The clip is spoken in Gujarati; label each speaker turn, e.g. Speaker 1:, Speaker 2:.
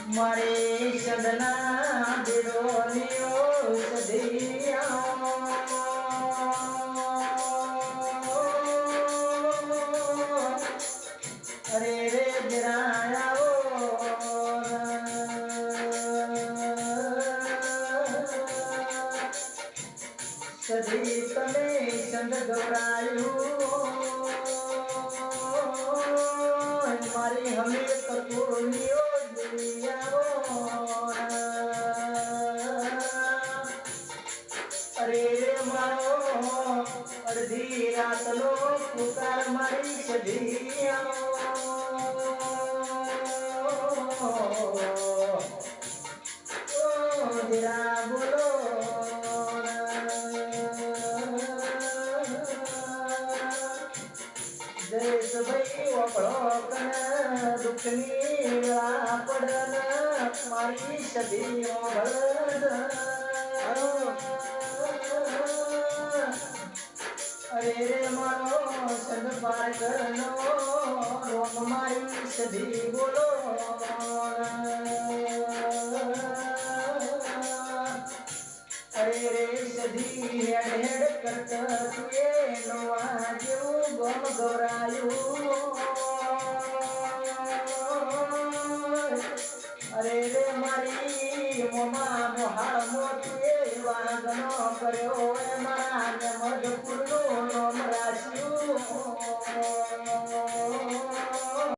Speaker 1: મારી સદના દિરોનિયો સદિયા અરે રે જરાયાઓ સદી તમે ચંદ ગવરાયું મારી હમે કપૂરિયો અરે રે મારો અડધી રાતનો પુકાર મારી સદિયા બોલો જયેશ ભાઈ વપડો કન દુઃખની પડન મારી સદીઓ ભળદ અરે રે મારો સદ પાર કરનો રોમ મારી સદી બોલો અરે રે સદી હેડ હેડ કરતા તુએ નવા જેવું ગમ ગવરાયું અરે રે મારી મોમા મોહાળ મોતુએ વાગનો કર્યો